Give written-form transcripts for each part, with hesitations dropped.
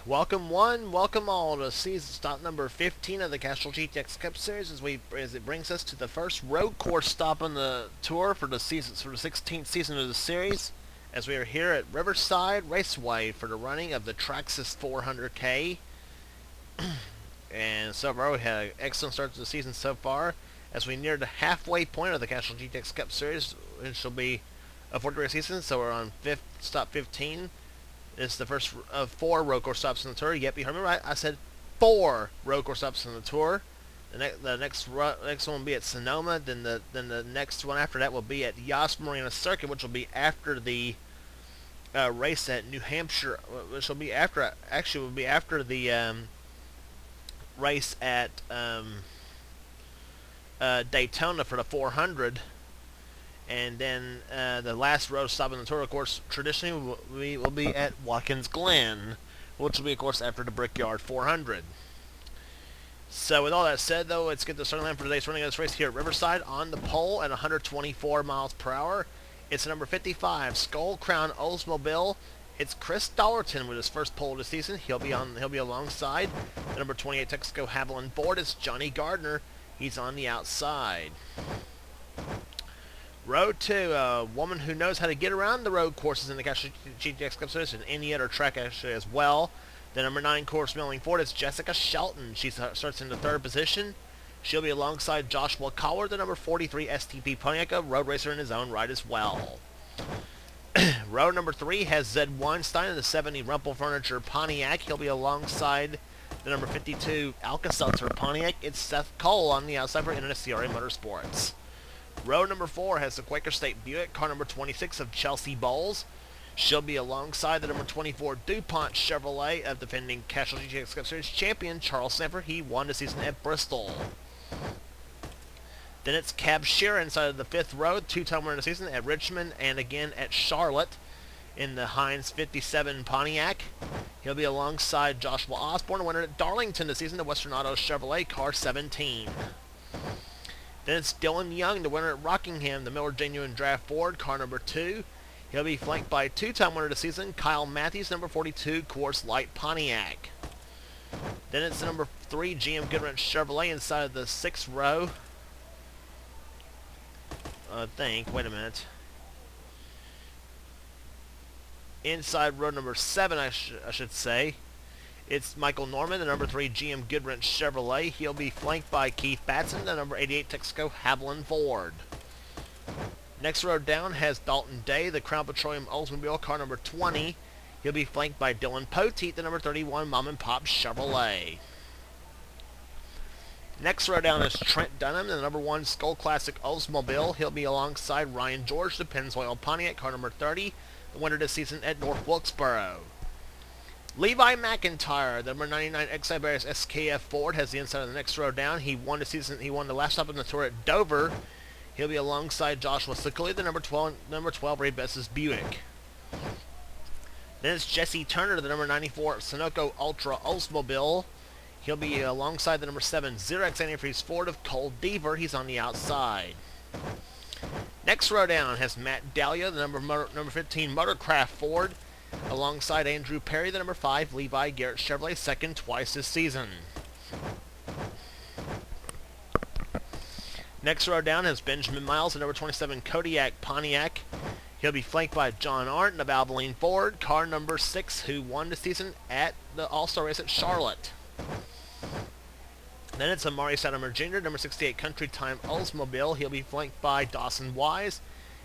Welcome one, welcome all to season stop number 15 of the Castrol GTX Cup Series as it brings us to the first road course stop on the tour for the 16th season of the series, as we are here at Riverside Raceway for the running of the Traxxas 400K. And so far we had an excellent start to the season so far, as we near the halfway point of the Castrol GTX Cup Series, which will be a 40-race season, so we're on stop 15. It's the first of 4 road course stops on the tour. Yep, you heard me right. I said 4 road course stops on the tour. The next one will be at Sonoma. Then the next one after that will be at Yas Marina Circuit, which will be after the race at New Hampshire, which will be after the race at Daytona for the 400. And then the last road stop on the tour, of course, traditionally will be at Watkins Glen, which will be, of course, after the Brickyard 400. So with all that said, though, let's get the starting line for today's running of this race here at Riverside. On the pole at 124 miles per hour, it's number 55, Skull Crown Oldsmobile. It's Chris Dollarton with his first pole of the season. He'll be alongside the number 28 Texaco Haviland Ford. It's Johnny Gardner. He's on the outside. Road 2, a woman who knows how to get around the road courses in the Castrol GTX Cup Series and any other track actually as well. The number 9 course milling Ford is Jessica Shelton. She starts in the 3rd position. She'll be alongside Joshua Collar, the number 43 STP Pontiac, a road racer in his own right as well. Road number 3 has Zed Weinstein in the 70 Rumpel Furniture Pontiac. He'll be alongside the number 52 Alka-Seltzer Pontiac. It's Seth Cole on the outside for NNSCRA Motorsports. Row number 4 has the Quaker State Buick, car number 26 of Chelsea Bowles. She'll be alongside the number 24 DuPont Chevrolet of defending Castrol GTX Cup Series champion Charles Sanford. He won the season at Bristol. Then it's Cab Shearer inside of the 5th row, 2-time winner of the season at Richmond and again at Charlotte in the Heinz 57 Pontiac. He'll be alongside Joshua Osborne, winner at Darlington this season, the Western Auto Chevrolet, car 17. Then it's Dylan Young, the winner at Rockingham, the Miller Genuine Draft Ford, car number 2. He'll be flanked by 2-time winner of the season, Kyle Matthews, number 42 Coors Light Pontiac. Then it's the number 3 GM Goodwrench Chevrolet inside of the 6th row. Wait a minute. Inside row number 7, I should say. It's Michael Norman, the number 3 GM Goodwrench Chevrolet. He'll be flanked by Keith Batson, the number 88 Texaco Haviland Ford. Next row down has Dalton Day, the Crown Petroleum Oldsmobile, car number 20. He'll be flanked by Dylan Poteet, the number 31 Mom and Pop Chevrolet. Next row down is Trent Dunham, the number 1 Skull Classic Oldsmobile. He'll be alongside Ryan George, the Pennzoil Pontiac, car number 30, the winner this season at North Wilkesboro. Levi McIntyre, the number 99 X-Iberis SKF Ford, has the inside of the next row down. He won the last stop on the tour at Dover. He'll be alongside Joshua Sickley, the number 12 Ray Bess's Buick. Then it's Jesse Turner, the number 94 Sunoco Ultra Oldsmobile. He'll be alongside the number 7 Xerox Antifreeze Ford of Cole Deaver. He's on the outside. Next row down has Matt Dahlia, the number 15 Motorcraft Ford, alongside Andrew Perry, the number 5 Levi Garrett Chevrolet, second twice this season. Next row down has Benjamin Miles, the number 27 Kodiak Pontiac. He'll be flanked by John Arndt of Abilene Ford, car number 6, who won the season at the All-Star Race at Charlotte. Then it's Amari Stoudemire Jr., number 68 Country Time Oldsmobile. He'll be flanked by Dawson Wise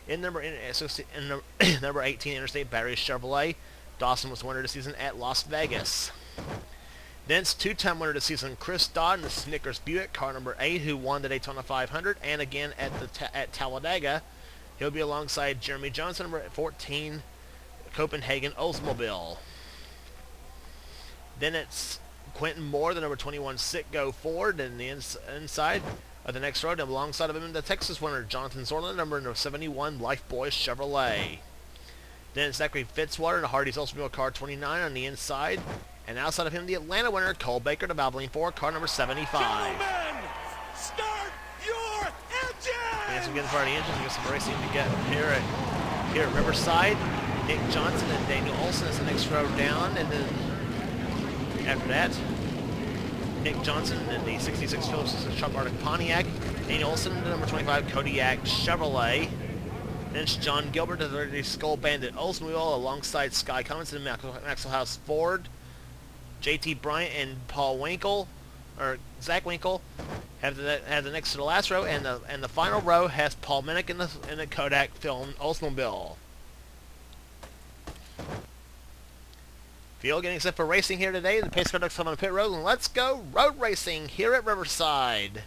in number 18 Interstate Battery Chevrolet. Dawson was winner this season at Las Vegas. Then it's 2-time winner this season Chris Dodd in the Snickers Buick, car number 8, who won the Daytona 500 and again at Talladega. He'll be alongside Jeremy Jones, number 14 Copenhagen Oldsmobile. Then it's Quentin Moore, the number 21 Citgo Ford, in the inside of the next row, and alongside of him, the Texas winner, Jonathan Zorlin, number 71 Lifebuoy Chevrolet. Then it's Zachary Fitzwater, the Hardee's Oldsmobile, car 29 on the inside, and outside of him, the Atlanta winner, Cole Baker, the Abilene Ford, car number 75. Gentlemen, start your engine! As we get for the engines, we got some racing to get here at Riverside. Nick Johnson and Daniel Olson is the next row down, and then After that, Nick Johnson in the 66 Phillips Sharp Arctic Pontiac. Daniel Olson, the number 25 Kodiak Chevrolet. Then it's John Gilbert, the 30 Skull Bandit Oldsmobile, alongside Sky Cummins and Maxwell House Ford. JT Bryant and Paul Winkle, or Zach Winkle, have the next to the last row, and the final row has Paul Minnick in the Kodak Film Oldsmobile. Field getting set for racing here today. The pace car ducks on the pit road, and let's go road racing here at Riverside.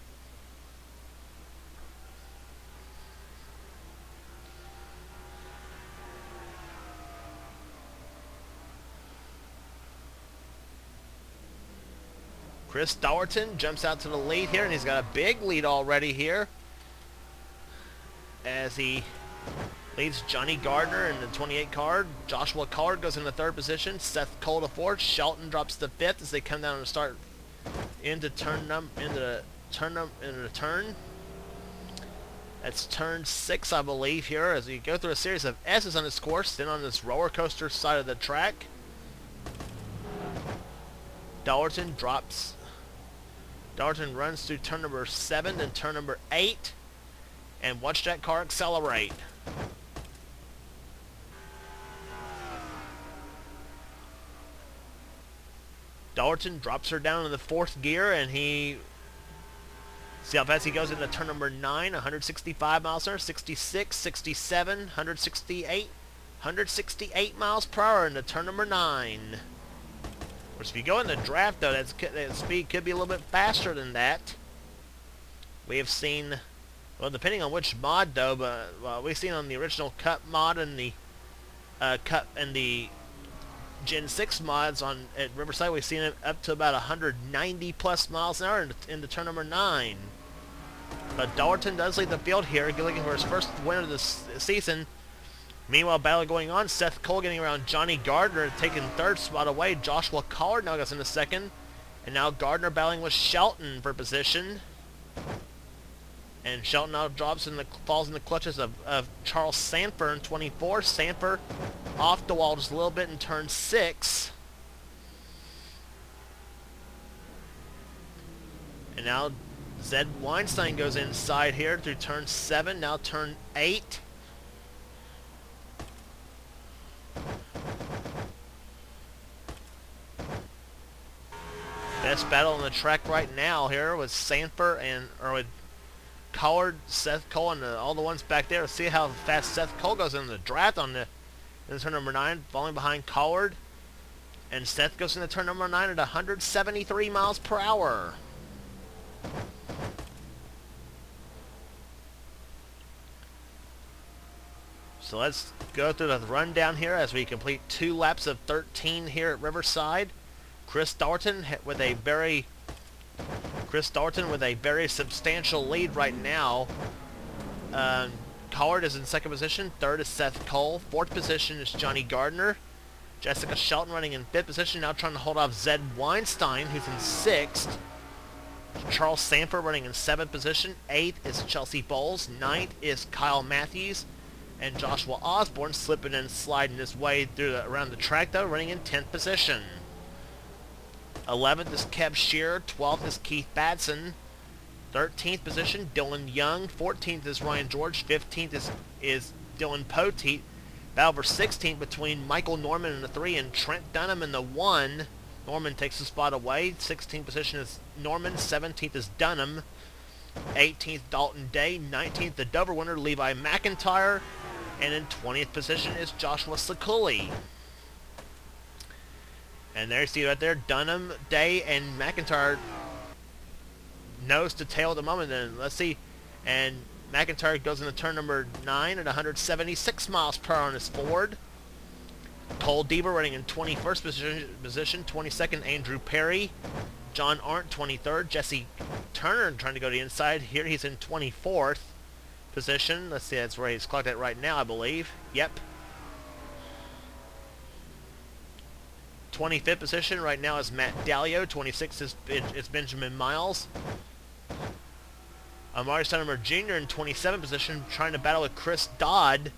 Chris Dowerton jumps out to the lead here, and he's got a big lead already here as he leads Johnny Gardner in the 28 car. Joshua Collard goes in the 3rd position. Seth Cole to 4th. Shelton drops to 5th as they come down and start into the turn. That's turn 6, I believe, here as we go through a series of S's on this course, then on this roller coaster side of the track. Dowerton runs through turn number 7, then turn number 8, and watch that car accelerate. Dowerton drops her down in the 4th gear, and see how fast he goes into turn number 9, 165 miles per hour, 66, 67, 168 miles per hour into turn number 9. Of course, if you go in the draft, though, that speed could be a little bit faster than that. We have seen, well, depending on which mod, though, but we've seen on the original Cup mod and the Cup and the Gen 6 mods at Riverside, we've seen it up to about 190 plus miles an hour into turn number 9. But Dowerton does lead the field here, looking for his first win of this season. Meanwhile, battle going on. Seth Cole getting around Johnny Gardner, taking 3rd spot away. Joshua Collard now goes into 2nd. And now Gardner battling with Shelton for position. And Shelton now falls in the clutches of Charles Sanford in 24. Sanford off the wall just a little bit in turn 6. And now Zed Weinstein goes inside here through turn 7. Now turn 8. Best battle on the track right now here with Sanford with Collard, Seth Cole, and all the ones back there. See how fast Seth Cole goes in the draft in turn number 9, falling behind Collard. And Seth goes into turn number 9 at 173 miles per hour. So let's go through the rundown here as we complete 2 laps of 13 here at Riverside. Chris Dowerton with a very substantial lead right now. Collard is in 2nd position. 3rd is Seth Cole. 4th position is Johnny Gardner. Jessica Shelton running in 5th position, now trying to hold off Zed Weinstein, who's in 6th. Charles Sanford running in 7th position. 8th is Chelsea Bowles. 9th is Kyle Matthews. And Joshua Osborne slipping and sliding his way around the track, though, running in 10th position. 11th is Kev Shearer. 12th is Keith Batson. 13th position, Dylan Young. 14th is Ryan George. 15th is Dylan Poteet. Battle for 16th between Michael Norman in the 3 and Trent Dunham in the 1. Norman takes the spot away. 16th position is Norman. 17th is Dunham. 18th, Dalton Day. 19th, the Dover winner, Levi McIntyre. And in 20th position is Joshua Sakuli. And there you see right there, Dunham, Day, and McIntyre nose to tail at the moment. And let's see. And McIntyre goes into turn number 9 at 176 miles per hour on his Ford. Cole Deaver running in 21st position. 22nd, Andrew Perry. John Arndt, 23rd. Jesse Turner trying to go to the inside. Here he's in 24th position. Let's see, that's where he's clocked at right now, I believe. Yep. 25th position right now is Matt Dalio. 26th is Benjamin Miles. Amari Stoudemire Jr. in 27th position, trying to battle with Chris Dodd.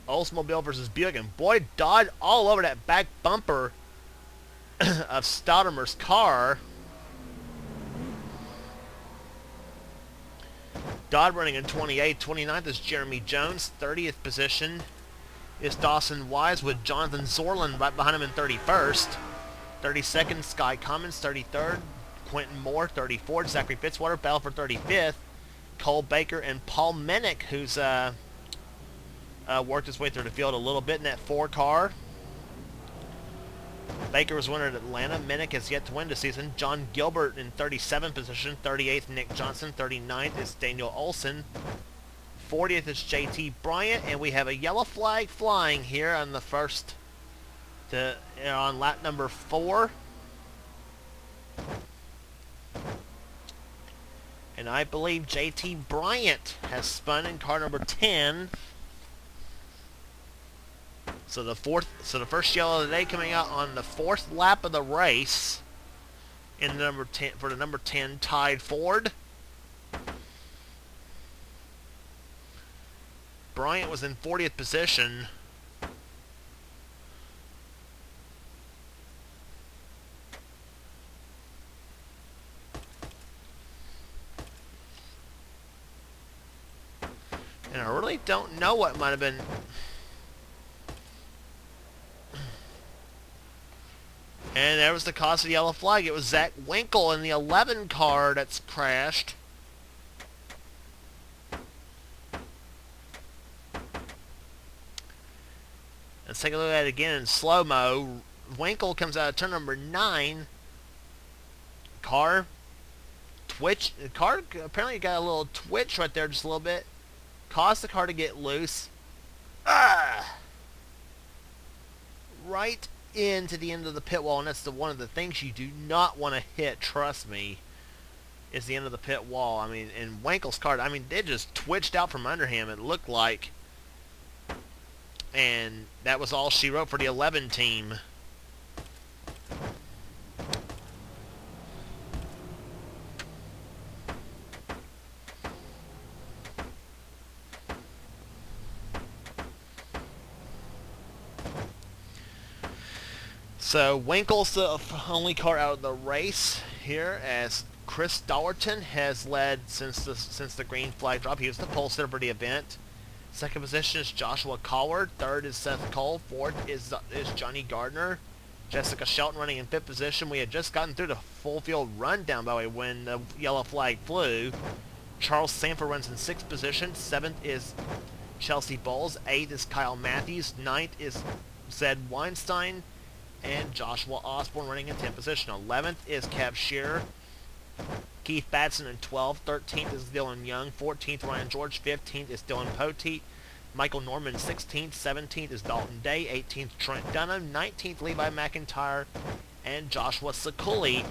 Oldsmobile versus Buick. And boy, Dodd all over that back bumper of Stoudemer's car. Dodd running in 28th. 29th is Jeremy Jones. 30th position is Dawson Wise with Jonathan Zorlin right behind him in 31st. 32nd, Sky Cummins. 33rd, Quentin Moore. 34th, Zachary Fitzwater. Battle for 35th. Cole Baker and Paul Mennick, who's worked his way through the field a little bit in that 4 car. Baker was winner at Atlanta. Mennick has yet to win this season. John Gilbert in 37th position. 38th, Nick Johnson. 39th is Daniel Olson. 40th is JT Bryant. And we have a yellow flag flying here on the first, on lap number 4. And I believe JT Bryant has spun in car number 10. So the first yellow of the day coming out on the 4th lap of the race in the number 10 for the number 10 Tide Ford. Bryant was in 40th position. And I really don't know what might have been. And there was the cause of the yellow flag. It was Zach Winkle in the 11 car that's crashed. Let's take a look at it again in slow-mo. Winkle comes out of turn number 9. Car twitch. The car apparently got a little twitch right there, just a little bit. Caused the car to get loose. Right into the end of the pit wall, and that's one of the things you do not want to hit, trust me, is the end of the pit wall. I mean, in Winkle's car, I mean, it just twitched out from under him, it looked like. And that was all she wrote for the 11 team. So Winkle's the only car out of the race here, as Chris Dollerton has led since the green flag drop. He was the pole sitter for the event. Second position is Joshua Collard. Third is Seth Cole. Fourth is Johnny Gardner. Jessica Shelton running in 5th position. We had just gotten through the full field rundown, by the way, when the yellow flag flew. Charles Sanford runs in 6th position. 7th is Chelsea Bowles. 8th is Kyle Matthews. 9th is Zed Weinstein. And Joshua Osborne running in 10th position. 11th is Kev Shearer. Keith Batson in 12th. 13th is Dylan Young. 14th, Ryan George. 15th is Dylan Poteet. Michael Norman 16th. 17th is Dalton Day. 18th, Trent Dunham. 19th, Levi McIntyre. And Joshua Sakuli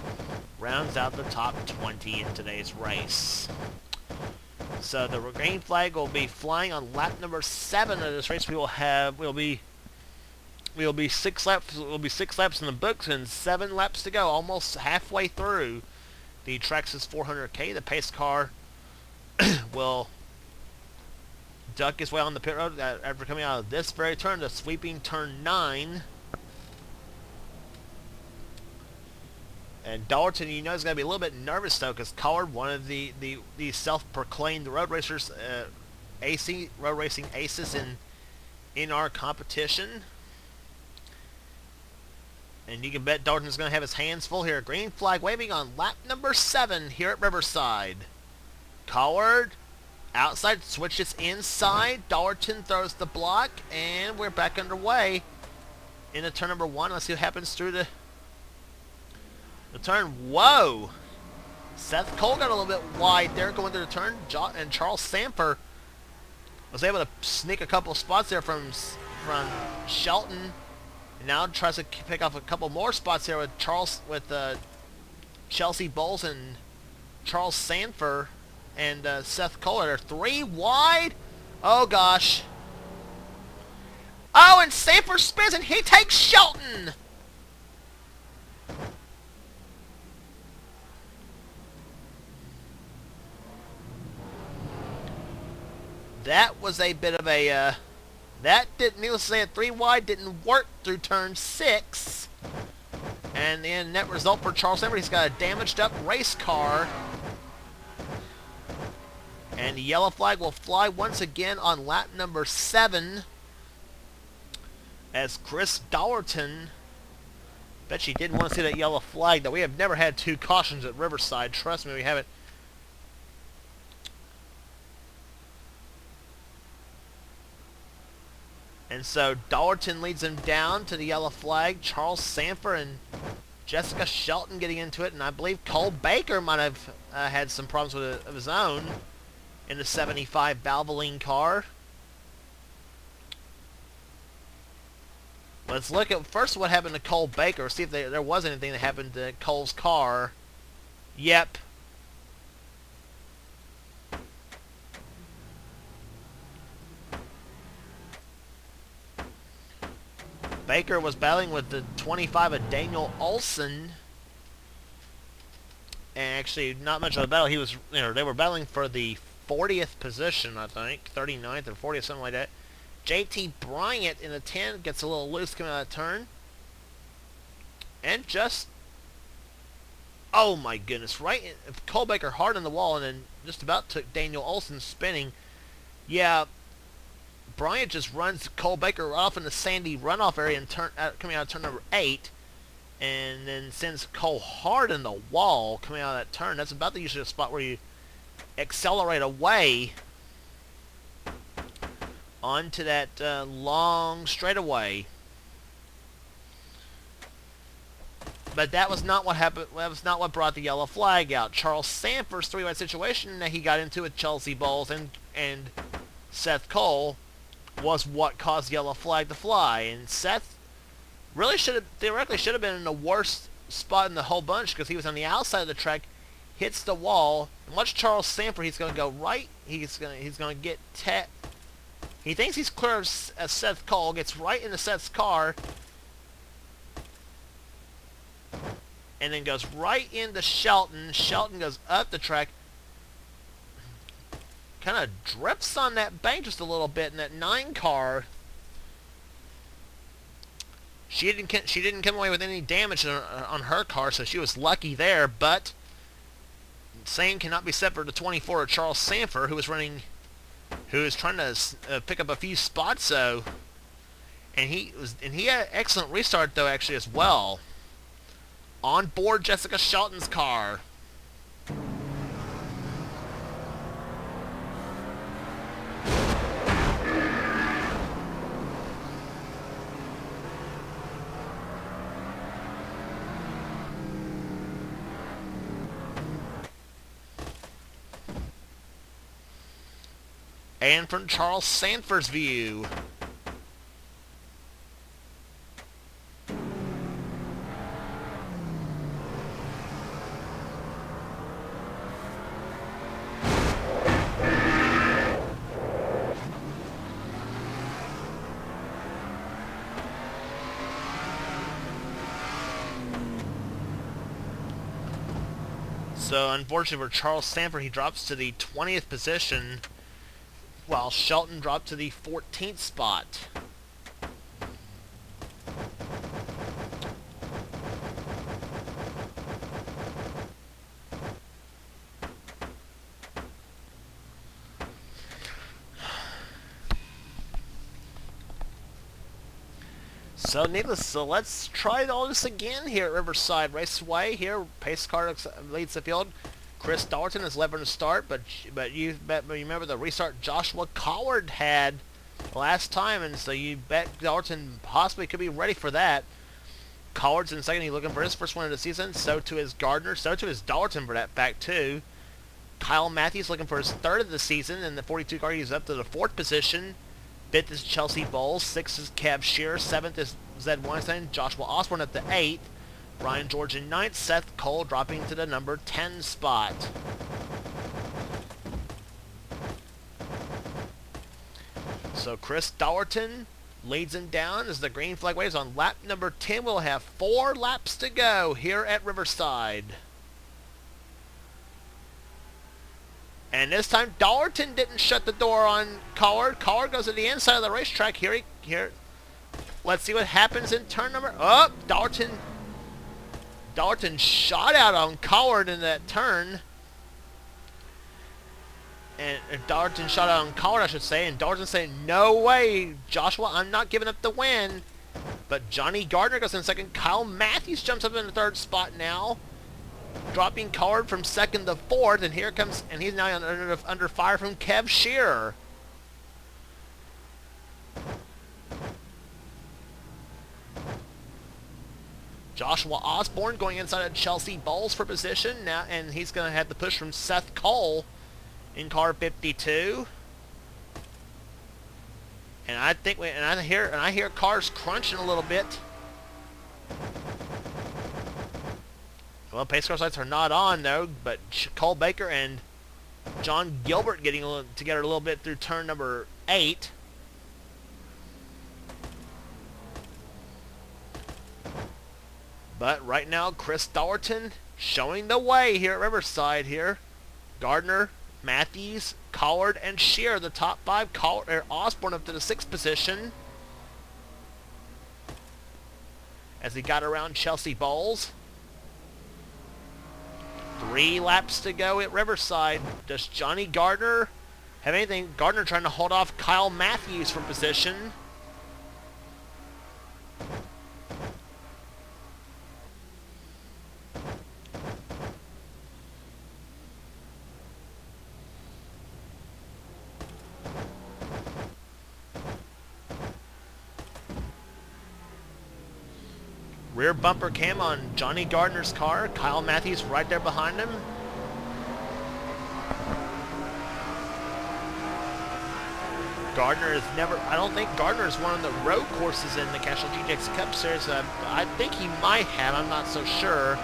rounds out the top 20 in today's race. So the green flag will be flying on lap number 7 of this race. We'll be 6 laps. We'll be 6 laps in the books and 7 laps to go. Almost halfway through the Traxxas 400K. The pace car will duck his way on the pit road after coming out of this very turn, the sweeping turn 9. And Dollerton, you know, is going to be a little bit nervous though, because Collard, one of the self-proclaimed road racers, road racing aces in our competition. And you can bet Dalton's going to have his hands full here. Green flag waving on lap number 7 here at Riverside. Collard outside, switches inside. Dalton throws the block, and we're back underway into turn number 1. Let's see what happens through the turn. Whoa! Seth Cole got a little bit wide there going through the turn, and Charles Sanford was able to sneak a couple spots there from Shelton. And now tries to pick off a couple more spots here with Chelsea Bowles and Charles Sanford and Seth Cole. They're 3 wide. Oh gosh. Oh, and Sanford spins and he takes Shelton. That was a bit of a that didn't, needless to say, at 3 wide didn't work through turn 6. And the net result for Charles Sanford, he's got a damaged up race car. And the yellow flag will fly once again on lap number 7. As Chris Dowerton, bet you didn't want to see that yellow flag, though. We have never had 2 cautions at Riverside. Trust me, we haven't. And so Dowerton leads him down to the yellow flag. Charles Sanford and Jessica Shelton getting into it. And I believe Cole Baker might have had some problems with of his own in the 75 Valvoline car. Let's look at first what happened to Cole Baker. See if there was anything that happened to Cole's car. Yep. Baker was battling with the 25 of Daniel Olson. And actually, not much of a battle. He was, they were battling for the 40th position, I think. 39th or 40th, something like that. JT Bryant in the 10 gets a little loose coming out of the turn. And just... oh my goodness. Cole Baker hard on the wall and then just about took Daniel Olson spinning. Yeah, Bryant just runs Cole Baker off in the sandy runoff area and coming out of turn number 8. And then sends Cole hard in the wall coming out of that turn. That's about the usual spot where you accelerate away onto that long straightaway. But that was not what happened. That was not what brought the yellow flag out. Charles Sanford's 3-way situation that he got into with Chelsea Bowles and Seth Cole was what caused the yellow flag to fly. And Seth really theoretically should have been in the worst spot in the whole bunch because he was on the outside of the track, hits the wall, and watch Charles Sanford. He's going to go right. He's going to get he thinks he's clear of Seth Cole, gets right into Seth's car, and then goes right into Shelton. Shelton goes up the track, kind of drifts on that bank just a little bit in that 9 car. She didn't come away with any damage on her car, so she was lucky there. But same cannot be said for the 24 of Charles Sanford, who was trying to pick up a few spots. So, and he had an excellent restart though, actually, as well. On board Jessica Shelton's car. And from Charles Sanford's view, so unfortunately for Charles Sanford, he drops to the 20th position, while Shelton dropped to the 14th spot. So let's try all this again here at Riverside Raceway. Here, pace car leads the field. Chris Dowerton is levering to start, but you remember the restart Joshua Collard had last time, and so you bet Dowerton possibly could be ready for that. Collard's in second. He's looking for his first win of the season. So too is Gardner. So too is Dowerton for that fact too. Kyle Matthews looking for his third of the season, and the 42 car he's up to the 4th position. 5th is Chelsea Bowles. 6th is Cab Shearer. 7th is Zed Weinstein. Joshua Osborne at the 8th. Ryan George in 9th. Seth Cole dropping to the number 10 spot. So Chris Dowerton leads him down as the green flag waves on lap number 10. We'll have 4 laps to go here at Riverside. And this time Dowerton didn't shut the door on Collard. Collard goes to the inside of the racetrack. Here. Let's see what happens in turn number... oh, Dowerton Dalton shot out on Collard in that turn. And Dalton shot out on Collard, I should say. And Dalton saying, no way, Joshua, I'm not giving up the win. But Johnny Gardner goes in second. Kyle Matthews jumps up in the third spot now, dropping Collard from second to fourth. And here comes, and he's now under fire from Kev Shearer. Joshua Osborne going inside of Chelsea Bowles for position now, and he's going to have the push from Seth Cole in car 52. And I think I hear cars crunching a little bit. Well, pace car lights are not on though, but Cole Baker and John Gilbert getting together a little bit through turn number 8. But right now, Chris Dalton showing the way here at Riverside here. Gardner, Matthews, Collard, and Shearer, the top 5. Osborne up to the 6th position as he got around Chelsea Bowles. 3 laps to go at Riverside. Does Johnny Gardner have anything? Gardner trying to hold off Kyle Matthews from position. Rear bumper cam on Johnny Gardner's car. Kyle Matthews right there behind him. Gardner is never, I don't think Gardner has won on the road courses in the Castrol GTX Cup Series. I think he might have, I'm not so sure.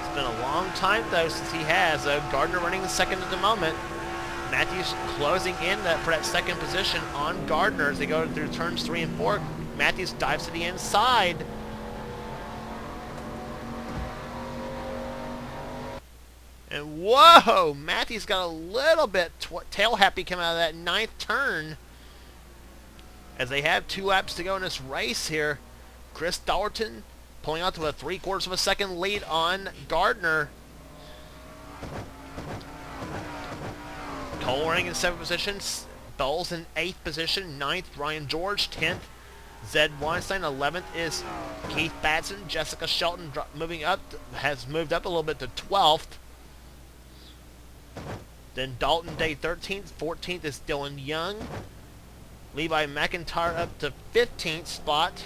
It's been a long time though since he has. Gardner running the second at the moment. Matthews closing in for that second position on Gardner as they go through turns 3 and 4. Matthews dives to the inside. And whoa, Matthews got a little bit tail happy coming out of that 9th turn. As they have 2 laps to go in this race here. Chris Dalton pulling out to a 3/4 of a second lead on Gardner. Cole running in 7th position. Bowles in 8th position. 9th, Ryan George. 10th, Zed Weinstein. 11th is Keith Batson. Jessica Shelton has moved up a little bit to 12th. Then Dalton Day 13th. 14th is Dylan Young. Levi McIntyre up to 15th spot.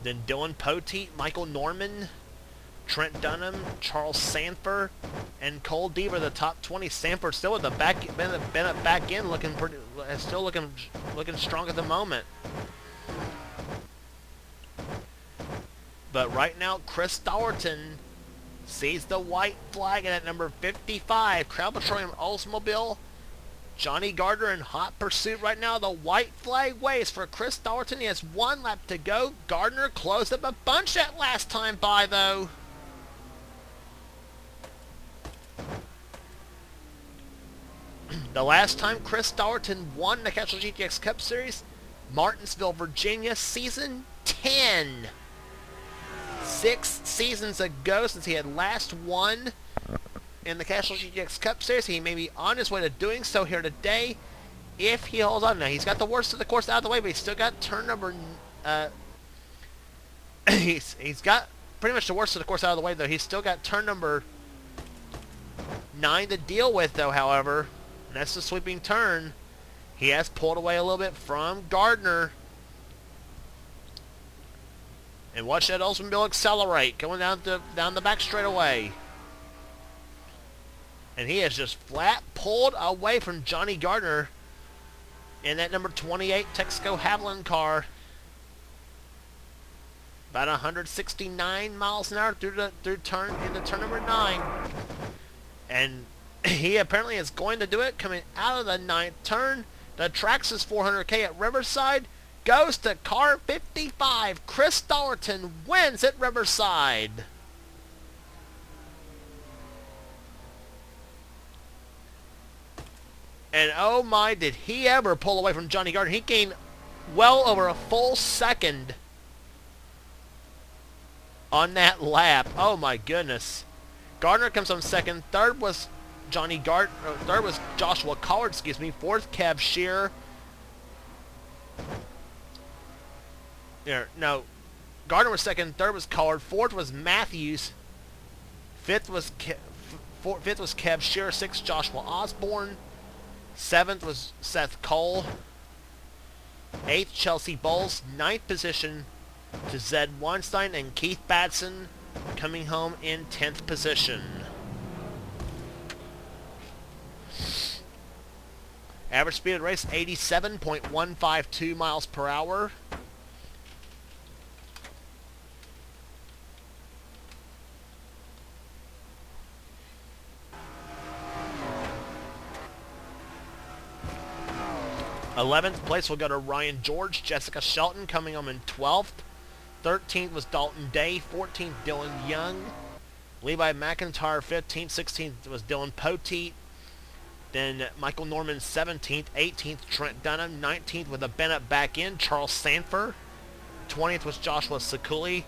Then Dylan Poteet, Michael Norman, Trent Dunham, Charles Sanford, and Cole Deaver, the top 20. Sanford still with the back end, looking pretty, still looking strong at the moment. But right now, Chris Dalton sees the white flag at number 55. Crowd Petroleum Oldsmobile. Johnny Gardner in hot pursuit right now. The white flag waves for Chris Dalton. He has 1 lap to go. Gardner closed up a bunch that last time by, though. The last time Chris Dalton won the Castrol GTX Cup Series, Martinsville, Virginia, season 10. 6 seasons ago since he had last won in the Castrol GTX Cup Series. He may be on his way to doing so here today if he holds on. Now, he's got the worst of the course out of the way, but he's still got turn number... he's got pretty much the worst of the course out of the way, though. He's still got turn number 9 to deal with, though, however. And that's the sweeping turn. He has pulled away a little bit from Gardner. And watch that Oldsmobile accelerate, going down the back straightaway. And he has just flat pulled away from Johnny Gardner in that number 28 Texaco Haviland car. About 169 miles an hour into turn number 9. And he apparently is going to do it coming out of the 9th turn. The Traxxas 400K at Riverside goes to car 55. Chris Dalton wins at Riverside. And oh my, did he ever pull away from Johnny Gardner. He gained well over a full second on that lap. Oh my goodness. Gardner comes on second. Third was Third was Joshua Collard, excuse me. Fourth, Kev Shearer. No, Gardner was second. Third was Collard. Fourth was Matthews. Fifth was Kev Shearer. Sixth, Joshua Osborne. Seventh was Seth Cole. Eighth, Chelsea Bowles. Ninth position to Zed Weinstein and Keith Batson coming home in 10th position. Average speed of the race, 87.152 miles per hour. '11th place will go to Ryan George. Jessica Shelton coming home in 12th. 13th was Dalton Day. 14th, Dylan Young. Levi McIntyre, 15th. 16th was Dylan Poteet. Then Michael Norman, 17th. 18th, Trent Dunham. 19th with a Bennett back in, Charles Sanford. 20th was Joshua Sakuli.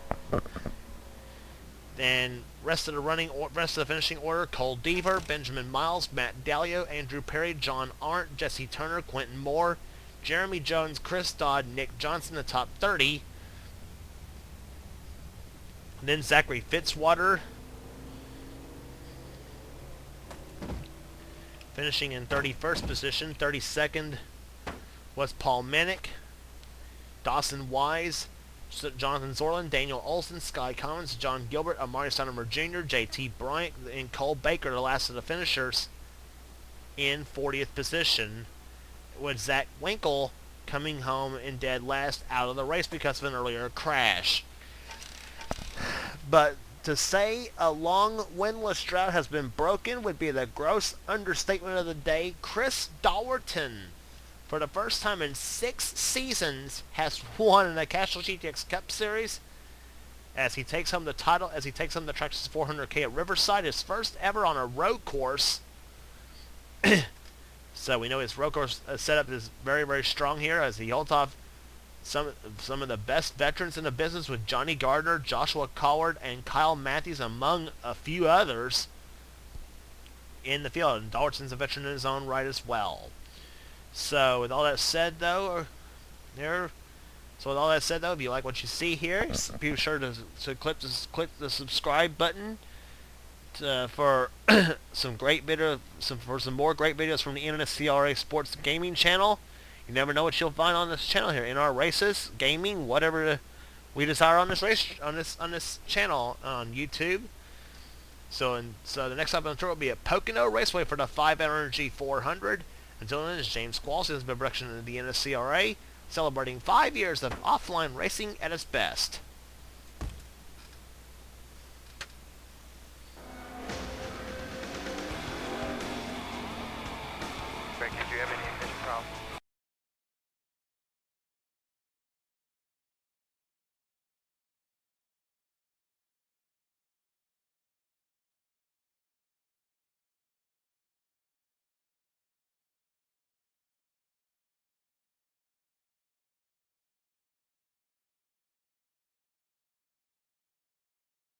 Then rest of the finishing order: Cole Deaver, Benjamin Miles, Matt Dalio, Andrew Perry, John Arndt, Jesse Turner, Quentin Moore, Jeremy Jones, Chris Dodd, Nick Johnson, the top 30. And then Zachary Fitzwater finishing in 31st position. 32nd was Paul Mennick, Dawson Wise, Jonathan Zorlin, Daniel Olson, Sky Collins, John Gilbert, Amari Stoudemire Jr., J.T. Bryant, and Cole Baker, the last of the finishers, in 40th position, with Zach Winkle coming home in dead last out of the race because of an earlier crash. But to say a long winless drought has been broken would be the gross understatement of the day. Chris Daugherty, for the first time in 6 seasons, has won in the Castrol GTX Cup Series as he takes home the title, as he takes home the Traxxas 400K at Riverside, his first ever on a road course. So we know his road course setup is very, very strong here as he holds off some of the best veterans in the business with Johnny Gardner, Joshua Collard, and Kyle Matthews, among a few others in the field. And Daugherty's a veteran in his own right as well. So with all that said, though, if you like what you see here, be sure to click the subscribe button for some more great videos from the NNSCRA Sports Gaming channel. You never know what you'll find on this channel here in our races, gaming, whatever we desire on this channel on YouTube. So the next up on the tour will be at Pocono Raceway for the 5 Energy 400. Until then, it's James Qualls. This has been a production of the NNSCRA, celebrating 5 years of offline racing at its best.